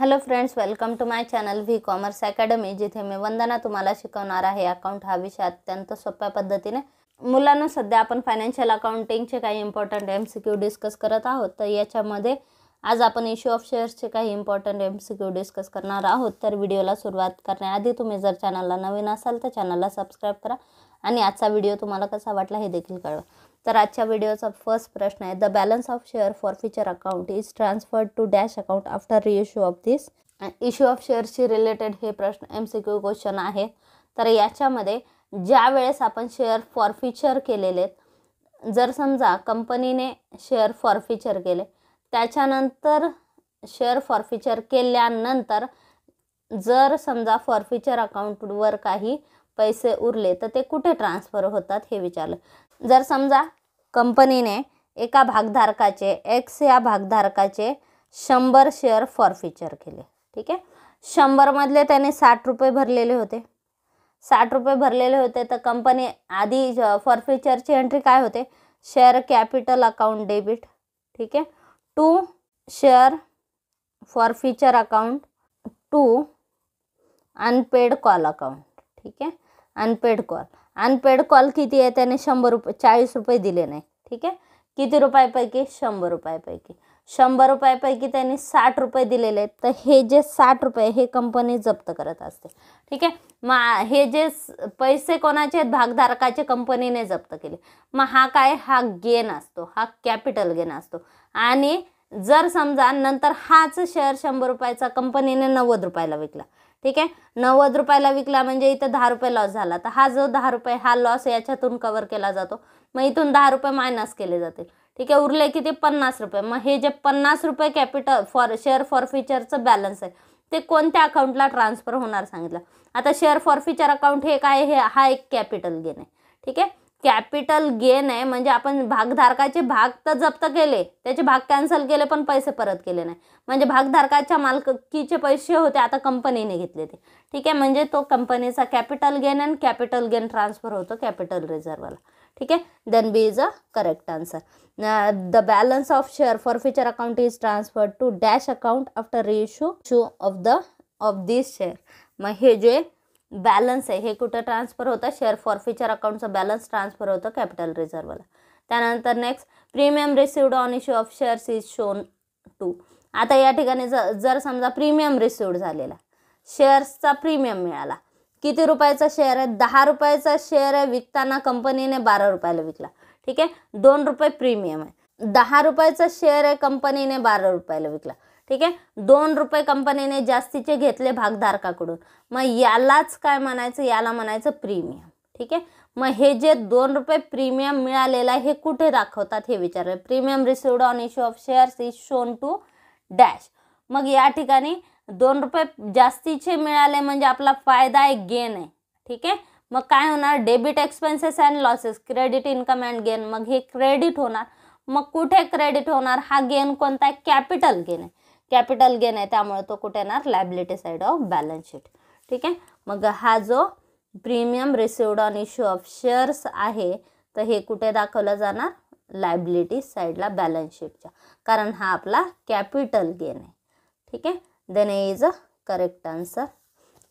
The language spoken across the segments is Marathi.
Hello friends, welcome to my channel V commerce academy, जिथे मी वंदना तुम्हाला शिकवणार आहे अकाउंट हा विषय अत्यंत सोप्या पद्धतीने। मुलांना सध्या आपण फायनान्शियल अकाउंटिंगचे काही इम्पॉर्टंट MCQ डिस्कस करत आहोत। तर याच्यामध्ये आज आपण इश्यू ऑफ शेअर्सचे काही इम्पॉर्टंट MCQ डिस्कस करणार आहोत। तर व्हिडिओला सुरुवात करण्याआधी तुम्ही जर चॅनलला नवीन असाल तर चॅनलला सबस्क्राइब करा आणि आजचा व्हिडिओ तुम्हाला कसा वाटला हे देखील कळवा। तर आजच्या व्हिडिओचा फर्स्ट प्रश्न आहे, the balance of share forfeiture account is transferred to dash account after reissue of this. Issue of शेअर्सशी रिलेटेड हे प्रश्न MCQ क्वेश्चन आहे। तर याच्यामध्ये ज्या वेळेस आपण शेअर फॉरफिचर केलेले, जर समजा कंपनीने शेअर फॉरफिचर केले, त्याच्यानंतर शेअर फॉरफिचर केल्यानंतर जर समजा फॉरफिचर अकाउंटवर काही पैसे उरले तर ते कुठे ट्रान्सफर होतात हे विचारलं। जर समजा कंपनीने एका भागधारकाचे X या भागधारकाचे 100 शेअर फॉरफिचर केले, ठीक आहे। 100 मधले त्याने 60 रुपये भरलेले होते। 60 रुपये भरलेले होते तर कंपनी आधी फॉरफिचरची एंट्री काय होते, शेअर कॅपिटल अकाउंट डेबिट, ठीक आहे, to share forfeiture account to unpaid call account, ठीक आहे। अनपेड कॉल किती आहे, त्याने 100 रुपये 40 रुपये दिले नाही, ठीक आहे। किती रुपयापैकी, 100 रुपयापैकी 100 रुपयापैकी त्यांनी 60 रुपये दिलेले, तर हे जे 60 रुपये हे कंपनी जप्त करत असते, ठीक आहे। मग हे जे पैसे कोणाचे आहेत, भागधारकाचे, कंपनीने जप्त केले, मग हा काय, हा गेन असतो, हा कॅपिटल गेन असतो। आणि जर समजा नंतर हाच शेअर 100 रुपयाचा कंपनीने 90 रुपयाला विकला, ठीक आहे, 90 रुपयाला विकला म्हणजे इथं 10 रुपये लॉस झाला, तर हा जो 10 रुपये हा लॉस याच्यातून कव्हर केला जातो। मग इथून 10 रुपये मायनस केले जातील, ठीक आहे, उरले किती, 50 रुपये। मग हे जे 50 रुपये कॅपिटल शेअर फॉरफिचरचं बॅलन्स आहे ते कोणत्या अकाउंटला ट्रान्सफर होणार सांगितलं। आता शेअर फॉरफिचर अकाउंट हे काय, हे हा एक कॅपिटल गेन आहे, ठीक आहे। कॅपिटल गेन आहे म्हणजे आपण भागधारकाचे भाग तर जप्त केले, त्याचे भाग कॅन्सल केले पण पैसे परत केले नाही, म्हणजे भागधारकाच्या मालकीचे पैसे होते आता कंपनीने घेतले ते, ठीक आहे। म्हणजे तो कंपनीचा कॅपिटल गेन आणि कॅपिटल गेन ट्रान्सफर होतो कॅपिटल रिझर्वला, ठीक आहे। Then B is a correct answer. The balance of share forfeiture account is transferred to dash account after reissue of this share. मग हे जे बॅलन्स आहे हे कुठं ट्रान्सफर होतं, शेअर फॉरफिचर अकाउंटचं बॅलन्स ट्रान्सफर होतं कॅपिटल रिझर्वला। त्यानंतर next, premium received on issue of shares is shown to. आता या ठिकाणी जर समजा प्रीमियम रिसिव्ड झालेला, शेअर्सचा प्रीमियम मिळाला, किती रुपयाचा शेअर आहे, 10 रुपयाचा शेअर आहे, विकताना कंपनीने 12 रुपयाला विकला, ठीक आहे, 2 रुपये प्रीमियम आहे। 10 रुपयाचा शेअर आहे, कंपनीने 12 रुपयाला विकला, ठीक आहे, 2 रुपये कंपनीने जास्तीचे घेतले भागधारकाकडून, मग यालाच काय म्हणायचं, याला म्हणायचं प्रीमियम, ठीक आहे। मग हे जे 2 रुपये प्रीमियम मिळालेलं आहे हे कुठे दाखवतात हे विचारलं। Premium received on issue of shares is shown to dash. मग या ठिकाणी 2 रुपये जास्तीचे मिळाले म्हणजे आपला फायदा आहे, गेन आहे, ठीक आहे। मग काय होणार, debit expenses and losses, credit income and gain, मग हे क्रेडिट होणार। मग कुठे क्रेडिट होणार, हा गेन कोणता आहे, कॅपिटल गेन आहे, कॅपिटल गेन आहे, त्यामुळे तो कुठे येणार, liability side of balance sheet, ठीक आहे। मग हा जो premium received on issue of shares आहे तर हे कुठे दाखवलं जाणार, लायबिलिटी साइडला बॅलन्स शीटच्या, कारण हा आपला कॅपिटल गेन आहे, ठीक आहे। Then is a correct answer.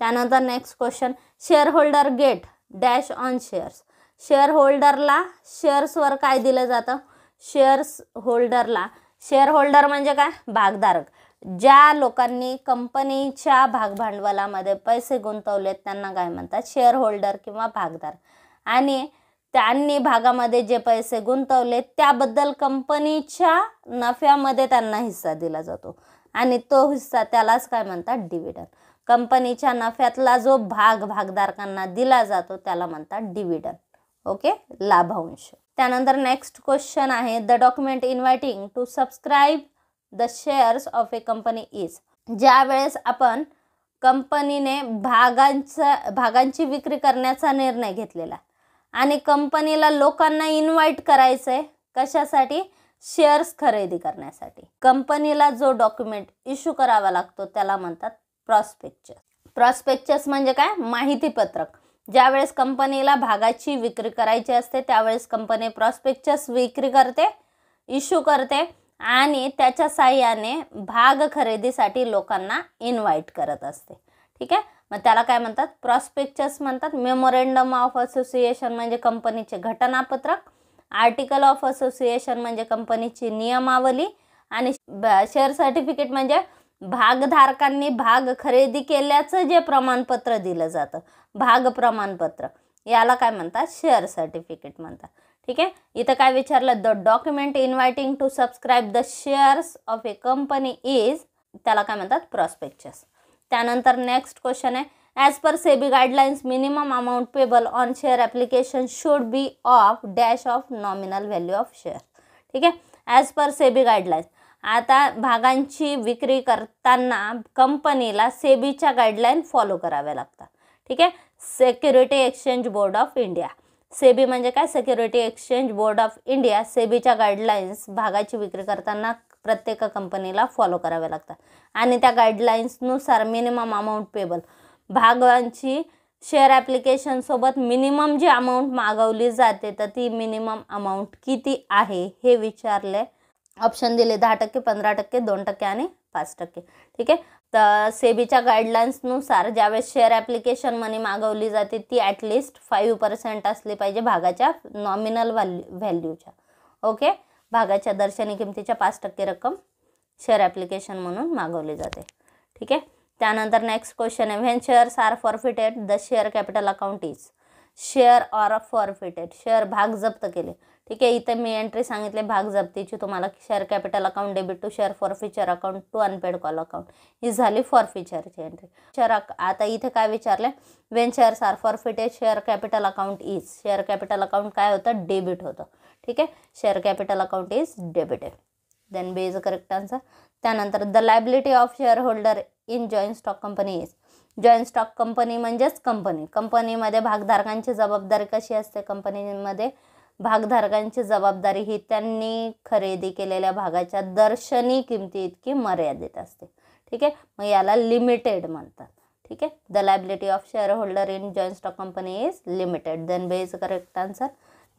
त्यानंतर next question, share holder get dash on shares. Share होल्डरला शेअर्सवर काय दिलं जातं, शेअर होल्डर म्हणजे काय, भागधारक। ज्या लोकांनी कंपनीच्या भागभांडवलामध्ये पैसे गुंतवलेत त्यांना काय म्हणतात, शेअर होल्डर किंवा भागधारक। आणि त्यांनी भागामध्ये जे पैसे गुंतवले त्याबद्दल कंपनीच्या नफ्यामध्ये त्यांना हिस्सा दिला जातो आणि तो हिस्सा त्यालाच काय म्हणतात, डिव्हिडंड। कंपनीच्या नफ्यातला जो भाग भागधारकांना दिला जातो त्याला म्हणतात डिव्हिडंड, ओके, लाभांश। त्यानंतर नेक्स्ट क्वेश्चन आहे, the document inviting to subscribe the shares of a company is. ज्या वेळेस आपण कंपनीने भागांची विक्री करण्याचा निर्णय घेतलेला आणि कंपनीला लोकांना इन्व्हाइट करायचंय कशासाठी, शेअर्स खरेदी करण्यासाठी, कंपनीला जो डॉक्युमेंट इश्यू करावा लागतो त्याला म्हणतात प्रॉस्पेक्चस। प्रॉस्पेक्चस म्हणजे काय, माहितीपत्रक। ज्यावेळेस कंपनीला भागाची विक्री करायची असते त्यावेळेस कंपनी प्रॉस्पेक्चस विक्री करते, इश्यू करते आणि त्याच्या साहाय्याने भाग खरेदीसाठी लोकांना इन्व्हाइट करत असते. ठीक आहे, मग त्याला काय म्हणतात? प्रॉस्पेक्चस म्हणतात. मेमोरेंडम ऑफ असोसिएशन म्हणजे कंपनीचे घटनापत्रक, आर्टिकल ऑफ असोसिएशन म्हणजे कंपनीची नियमावली, आणि शेअर सर्टिफिकेट म्हणजे भागधारकांनी भाग खरेदी केल्याचं जे प्रमाणपत्र दिलं जातं, भाग प्रमाणपत्र, याला काय म्हणतात? शेअर सर्टिफिकेट म्हणतात. ठीक आहे, इथं काय विचारलं? The document inviting to subscribe the shares of a company is, त्याला काय म्हणतात? प्रॉस्पेक्चस. त्यानंतर नेक्स्ट क्वेश्चन आहे, as per SEBI guidelines minimum amount payable on share application should be of dash of nominal value of share. ठीक आहे, ॲज पर सेबी गाईडलाईन्स. आता भागांची विक्री करताना कंपनीला सेबीच्या गाईडलाईन फॉलो कराव्या लागतात. ठीक आहे, security exchange board of India, SEBI म्हणजे काय? Security exchange board of India, सेबीच्या गाईडलाईन्स भागाची विक्री करताना प्रत्येक कंपनीला फॉलो कराव्या लागतात. आणि त्या गाईडलाईन्सनुसार मिनिमम अमाऊंट पेबल, भागांची शेअर ॲप्लिकेशनसोबत मिनिमम जी अमाऊंट मागवली जाते तर ती मिनिमम अमाऊंट किती आहे हे विचारले. ऑप्शन दिले 10%, 15%, 2% आणि 5%. ठीक आहे, तर सेबीच्या गाईडलाईन्सनुसार ज्यावेळेस शेअर ॲप्लिकेशन मनी मागवली जाते ती ॲटलिस्ट 5% असली पाहिजे भागाच्या नॉमिनल व्हॅल्यूच्या. ओके, भागाच्या दर्शनी किमतीच्या 5% रक्कम शेअर ॲप्लिकेशन म्हणून मागवली जाते. ठीक आहे, त्यानंतर नेक्स्ट क्वेश्चन आहे, when shares are forfeited the share capital account is, share or forfeited, share भाग जप्त केले. ठीक आहे, इथे मी एंट्री सांगितले भाग जप्तीची तुम्हाला. Share capital account debit to share forfeiture account to unpaid call account, ही झाली फॉरफिचरची एंट्री. शेअर आता इथे काय विचारले? When shares are forfeited share capital account is, share capital account काय होतं? डेबिट होतं. ठीक आहे, share capital account is debited. Then B is a correct answer. त्यानंतर the liability of share holder in joint stock company is, joint stock company म्हणजेच कंपनीमध्ये भागधारकांची जबाबदारी कशी असते? कंपनीमध्ये भागधारकांची जबाबदारी ही त्यांनी खरेदी केलेल्या भागाच्या दर्शनी किमती इतकी मर्यादित असते. ठीक आहे, मग याला लिमिटेड म्हणतात. ठीक आहे, the liability of share holder in joint stock company is limited. Then B is correct answer.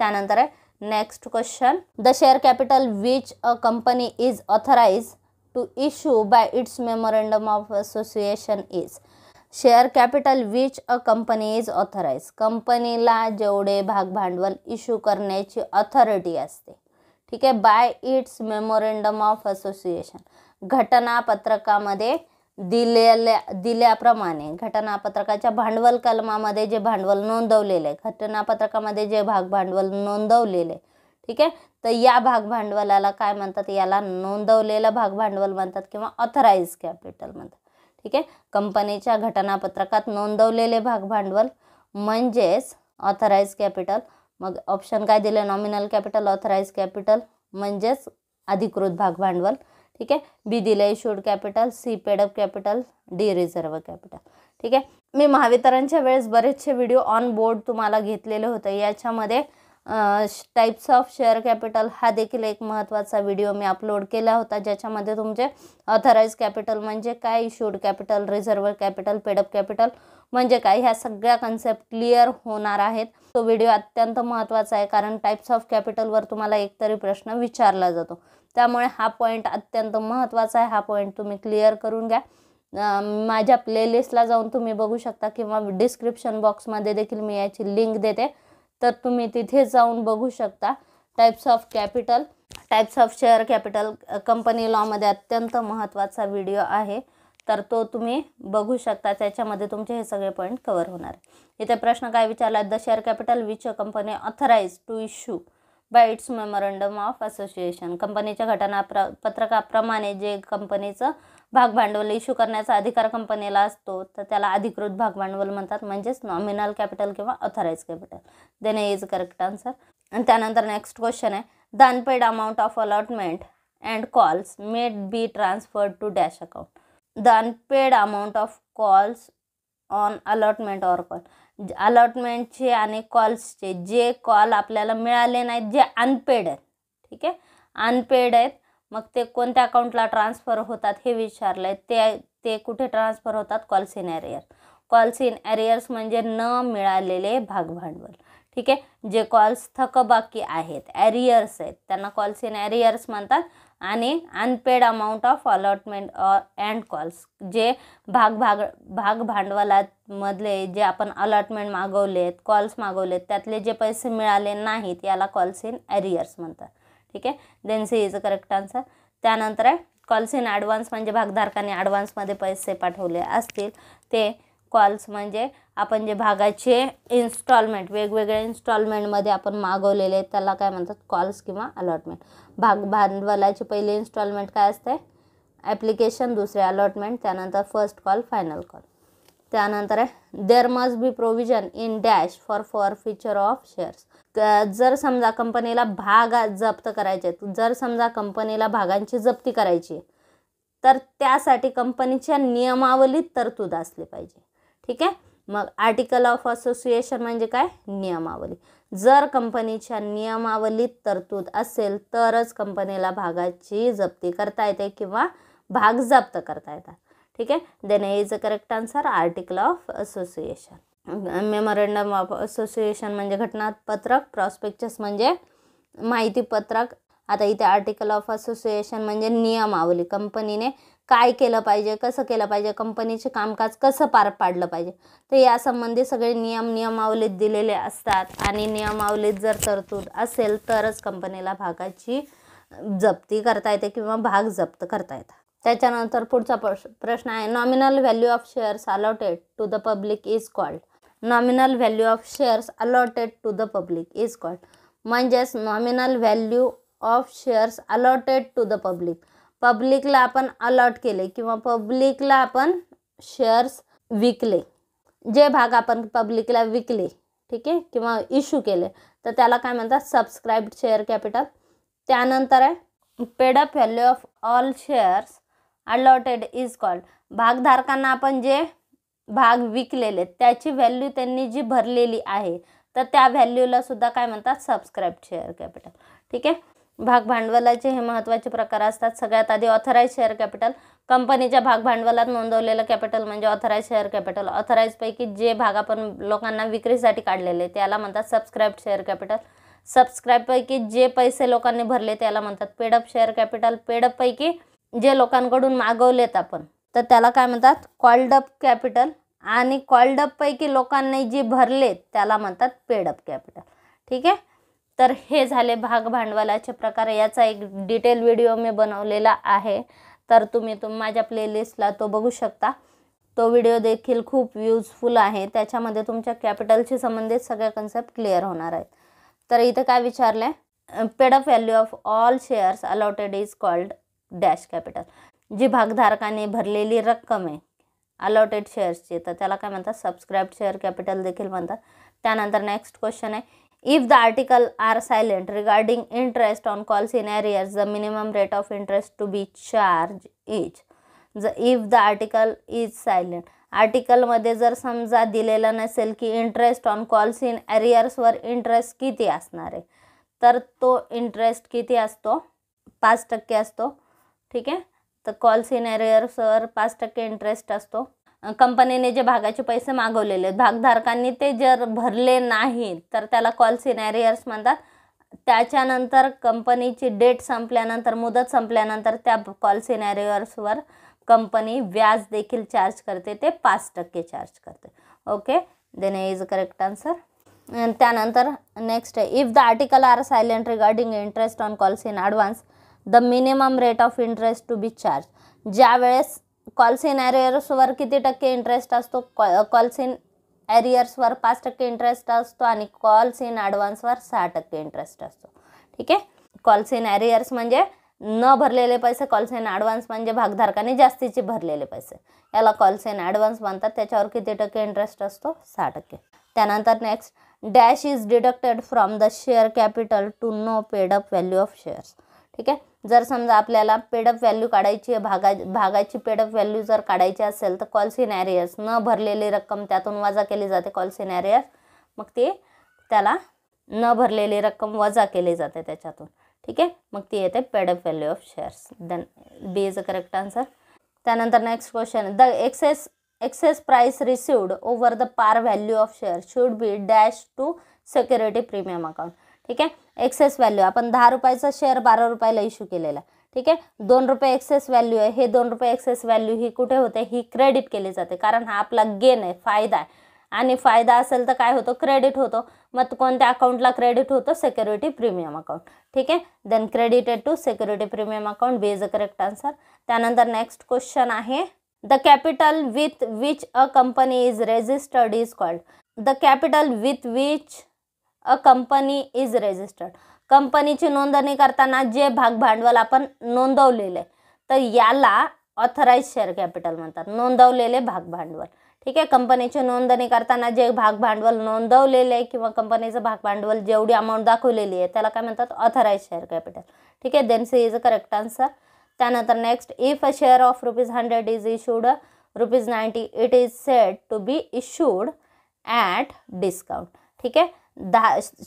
त्यानंतर आहे next question, the share capital which a company is authorise to issue by its memorandum of association is, share capital which a company is authorise, कंपनीला जेवढे भाग भांडवल इश्यू करण्याची ऑथॉरिटी असते. ठीक आहे, by its memorandum of association, घटनापत्रकामध्ये दिल्याप्रमाणे, घटनापत्रकाच्या भांडवल कलमामध्ये जे भांडवल नोंदवलेले, घटनापत्रकामध्ये जे भाग भांडवल नोंदवलेले. ठीक आहे, तर या भाग भांडवलाला काय म्हणतात? याला नोंदवलेलं भाग भांडवल म्हणतात किंवा ऑथराइज कॅपिटल म्हणतात. ठीक आहे, कंपनीच्या घटनापत्रकात नोंदवलेले भाग भांडवल म्हणजेच ऑथराइज कॅपिटल. मग ऑप्शन काय दिले? नॉमिनल कॅपिटल, ऑथराइज कॅपिटल म्हणजेच अधिकृत भाग भांडवल. ठीक आहे, बी दिले issued capital, C paid up capital, D reserve capital. ठीक आहे, मी महावितरणच्या वेळेस बरेचसे व्हिडिओ ऑन बोर्ड तुम्हाला घेतलेले होते. याच्यामध्ये टाइप्स ऑफ शेअर कॅपिटल हा देखील एक महत्त्वाचा व्हिडिओ मी अपलोड केला होता, ज्याच्यामध्ये तुमचे ऑथराइज कॅपिटल म्हणजे काय, issued capital, reserve capital, paid up capital म्हणजे काय, ह्या सगळ्या कन्सेप्ट क्लिअर होणार आहेत. तो व्हिडिओ अत्यंत महत्त्वाचा आहे कारण टाइप्स ऑफ कॅपिटलवर तुम्हाला एकतरी प्रश्न विचारला जातो. त्यामुळे हा पॉईंट अत्यंत महत्त्वाचा आहे. हा पॉईंट तुम्ही क्लिअर करून घ्या. माझ्या प्लेलिस्टला जाऊन तुम्ही बघू शकता किंवा डिस्क्रिप्शन बॉक्समध्ये देखील मी याची लिंक देते, तर तुम्ही तिथे जाऊन बघू शकता. Types of capital, types of share capital company लॉमध्ये अत्यंत महत्त्वाचा व्हिडिओ आहे, तर तो तुम्ही बघू शकता. त्याच्यामध्ये तुमचे हे सगळे पॉईंट कव्हर होणार. इथे प्रश्न काय विचारला? The share capital which a company authorise to issue by its memorandum of association, कंपनीच्या घटनापत्रकाप्रमाणे जे कंपनीचं भाग भांडवल इश्यू करण्याचा अधिकार कंपनीला असतो तर त्याला अधिकृत भाग भांडवल म्हणतात, म्हणजेच नॉमिनल कॅपिटल किंवा authorise capital. Then is correct answer. आणि त्यानंतर नेक्स्ट क्वेश्चन आहे, the unpaid amount of allotment and calls made be transferred to dash account, the unpaid amount of calls on allotment or call, अलॉटमेंटचे आणि कॉल्सचे जे कॉल आपल्याला मिळाले नाहीत, जे अनपेड आहेत. ठीक आहे, अनपेड आहेत, मग ते कोणत्या अकाउंटला ट्रान्सफर होतात हे विचारलं आहे. ते कुठे ट्रान्सफर होतात? Calls in arrear. Calls in arrears म्हणजे न मिळालेले भाग भांडवल. ठीक आहे, जे कॉल्स थकबाकी आहेत, ॲरियर्स आहेत, त्यांना कॉल्स इन ॲरियर्स म्हणतात. आणि unpaid amount of allotment and calls, जे भाग भांडवलामधले जे आपण अलॉटमेंट मागवलेत, कॉल्स मागवलेत, त्यातले जे पैसे मिळाले नाहीत याला कॉल्स इन ॲरियर्स म्हणतात. ठीक आहे, then C is a correct answer. त्यानंतर आहे कॉल्स इन ॲडव्हान्स, म्हणजे भागधारकांनी ॲडव्हान्समध्ये पैसे पाठवले असतील ते कॉल्स, म्हणजे आपण जे भागाचे इन्स्टॉलमेंट वेगवेगळ्या इन्स्टॉलमेंटमध्ये आपण मागवलेले आहेत त्याला काय म्हणतात, कॉल्स किंवा अलॉटमेंट. भांडवलाची पहिली इन्स्टॉलमेंट काय असते, ॲप्लिकेशन, दुसरे अलॉटमेंट, त्यानंतर फर्स्ट कॉल, फायनल कॉल. त्यानंतर आहे there must be provision in dash for forfeiture of shares. जर समजा कंपनीला भाग जप्त करायचे, जर समजा कंपनीला भागांची जप्ती करायची तर त्यासाठी कंपनीच्या नियमावलीत तरतूद असली पाहिजे. ठीक आहे, मग आर्टिकल ऑफ असोसिएशन म्हणजे काय, नियमावली. जर कंपनीच्या नियमावलीत तरतूद असेल तरच कंपनीला भागाची जप्ती करता येते किंवा भाग जप्त करता येतात. ठीक आहे, then is a correct answer article of association. Memorandum of association म्हणजे घटनापत्रक, प्रॉस्पेक्टस म्हणजे माहितीपत्रक. आता इथे आर्टिकल ऑफ असोसिएशन म्हणजे नियमावली, कंपनीने काय केलं पाहिजे, कसं केलं पाहिजे, कंपनीचे कामकाज कसं पार पाडलं पाहिजे, तर यासंबंधी सगळे नियमावलीत दिलेले असतात. आणि नियमावलीत जर तरतूद असेल तरच कंपनीला भागाची जप्ती करता येते किंवा भाग जप्त करता येतात. त्याच्यानंतर पुढचा प्रश्न आहे nominal value of shares allotted to the public is called. Nominal value of shares allotted to the public is called, म्हणजेच nominal value of shares allotted to the public, पब्लिकला आपण अलॉट केले किंवा पब्लिकला आपण शेअर्स विकले, जे भाग आपण पब्लिकला विकले, ठीक आहे, किंवा इश्यू केले तर त्याला काय म्हणतात, सबस्क्राइब्ड शेअर कॅपिटल. त्यानंतर आहे paid up value of all shares allotted is called, भागधारकांना आपण जे भाग विकलेले त्याची व्हॅल्यू त्यांनी जी भरलेली आहे तर त्या व्हॅल्यूला सुद्धा काय म्हणतात, सबस्क्राइब्ड शेअर कॅपिटल. ठीक आहे, भाग भांडवलाचे हे महत्त्वाचे प्रकार असतात. सगळ्यात आधी ऑथराइज शेअर कॅपिटल, कंपनीच्या भाग भांडवलात नोंदवलेलं कॅपिटल म्हणजे ऑथराइज शेअर कॅपिटल. ऑथराइजपैकी जे भाग आपण लोकांना विक्रीसाठी काढलेले त्याला म्हणतात सबस्क्राइब्ड शेअर कॅपिटल. सबस्क्राइबपैकी जे पैसे लोकांनी भरले त्याला म्हणतात paid up share capital. Paid अपपैकी जे लोकांकडून मागवलेत आपण तर त्याला काय म्हणतात, कॉल्ड अप कॅपिटल. आणि कॉल्ड अपपैकी लोकांनी जी भरले त्याला म्हणतात पेड अप कॅपिटल. ठीक आहे, तर हे झाले भाग भांडवलाचे प्रकार. याचा एक डिटेल व्हिडिओ मी बनवलेला आहे, तर तुम्ही माझ्या प्लेलिस्टला तो बघू शकता. तो व्हिडिओ देखील खूप युजफुल आहे, त्याच्यामध्ये तुमच्या कॅपिटलशी संबंधित सगळे कन्सेप्ट क्लिअर होणार आहेत. तर इथे काय विचारलं आहे, paid up value of all shares allotted is called dash capital, जी भागधारकाने भरलेली रक्कम आहे अलॉटेड शेअर्सची तर त्याला काय म्हणतात, सबस्क्राइब्ड शेअर कॅपिटल देखील म्हणतात. त्यानंतर नेक्स्ट क्वेश्चन आहे, if the article are silent regarding interest on calls in arrears, the minimum rate of interest to be charged is. If the article is silent, आर्टिकलमध्ये जर समजा दिलेलं नसेल की इंटरेस्ट ऑन कॉल्स इन ॲरियर्सवर इंटरेस्ट किती असणार आहे तर तो इंटरेस्ट किती असतो, 5% असतो. ठीक आहे, तर कॉल्स इन ॲरियर्सवर 5% इंटरेस्ट असतो. कंपनीने जे भागाचे पैसे मागवलेले भागधारकांनी ते जर भरले नाही तर त्याला कॉल्स इन ॲरियर्स म्हणतात. त्याच्यानंतर कंपनीची डेट संपल्यानंतर, मुदत संपल्यानंतर त्या कॉल्स इन ॲरियर्सवर कंपनी व्याज देखील चार्ज करते, ते 5% चार्ज करते. Okay, then is correct answer. त्यानंतर नेक्स्ट आहे, if the article are silent regarding interest on calls in advance, the minimum rate of interest to be charge. ज्यावेळेस कॉल्स इन ॲरियर्सवर किती टक्के इंटरेस्ट असतो, कॉल्स इन ॲरियर्सवर 5% इंटरेस्ट असतो आणि कॉल्स इन ॲडव्हान्सवर 6% इंटरेस्ट असतो. ठीक आहे, कॉल्स इन ॲरियर्स म्हणजे न भरलेले पैसे, कॉल्स इन ॲडव्हान्स म्हणजे भागधारकांनी जास्तीचे भरलेले पैसे, याला कॉल्स इन ॲडव्हान्स म्हणतात. त्याच्यावर किती टक्के इंटरेस्ट असतो, 6%. त्यानंतर next, dash is deducted from the share capital to know paid up value of shares. ठीक आहे, जर समजा आपल्याला पेडअप व्हॅल्यू काढायची आहे, भागाची पेडअप व्हॅल्यू जर काढायची असेल तर कॉल्स इन ॲरियर्स न भरलेली रक्कम त्यातून वजा केली जाते, कॉल्स इन ॲरियर्स, मग ती त्याला न भरलेली रक्कम वजा केली जाते त्याच्यातून. ठीक आहे, मग ती येते paid up value of shares. Then B is a correct answer. त्यानंतर next question, the excess price received over the par value of share should be dash to security premium account. ठीक आहे, एक्सेस व्हॅल्यू आपण 10 रुपयाचा शेअर 12 रुपयाला इश्यू केलेला, ठीक आहे. 2 रुपये एक्सेस व्हॅल्यू आहे, हे 2 रुपये एक्सेस व्हॅल्यू ही कुठे होते, ही क्रेडिट केली जाते, कारण हा आपला गेन आहे, फायदा आहे. आणि फायदा असेल तर काय होतो, क्रेडिट होतो. मग कोणत्या अकाउंटला क्रेडिट होतं, सिक्युरिटी प्रीमियम अकाउंट. ठीक आहे. Then credited to security premium account, B is a correct answer. त्यानंतर नेक्स्ट क्वेश्चन आहे, the capital with which a company is registered is called. The capital with which a company is registered. कंपनीची नोंदणी करताना जे भाग भांडवल आपण नोंदवलेले, तर याला ऑथराइज शेअर कॅपिटल म्हणतात, नोंदवलेले भाग भांडवल. ठीक आहे. कंपनीची नोंदणी करताना जे भाग भांडवल नोंदवलेले किंवा कंपनीचं भाग भांडवल जेवढी अमाऊंट दाखवलेली आहे त्याला काय म्हणतात, ऑथराइज शेअर कॅपिटल. ठीक आहे. Then C is a correct answer. त्यानंतर next, if a share of ₹100 is issued ₹90, it is said to be issued at discount. ठीक आहे.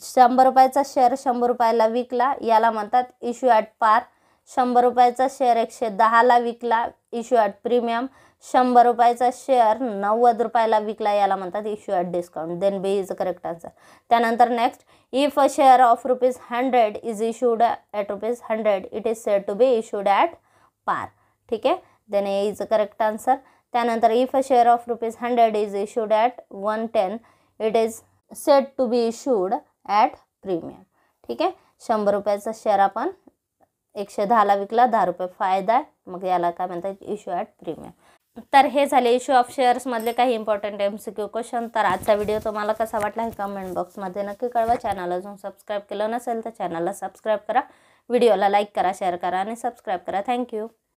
100 रुपयाचा शेअर 100 रुपयाला विकला, याला म्हणतात इश्यू ॲट पार. 100 रुपयाचा शेअर 110ला विकला, इश्यू ॲट प्रीमियम. 100 रुपयाचा शेअर 90 रुपयाला विकला, याला म्हणतात issue at discount. Then B is a correct answer. त्यानंतर next, if a share of ₹100 is issued at ₹100, it is said to be issued at par. ठीक आहे. Then A is a correct answer. त्यानंतर if a share of ₹100 is issued at 110, it is said to be issued at premium. ठीक आहे. 100 रुपयाचा शेअर आपण 110ला विकला, 10 रुपये फायदा आहे, मग याला काय म्हणतात, इश्यू ॲट प्रीमियम. तर हे झाले इश्यू ऑफ शेअर्समधले काही इम्पॉर्टंट MCQ क्वेश्चन. तर आजचा व्हिडिओ तुम्हाला कसा वाटला हे कमेंट बॉक्समध्ये नक्की कळवा. चॅनल अजून सबस्क्राईब केलं नसेल तर चॅनलला सबस्क्राईब करा, व्हिडिओला लाईक करा, शेअर करा आणि सबस्क्राईब करा. थँक्यू.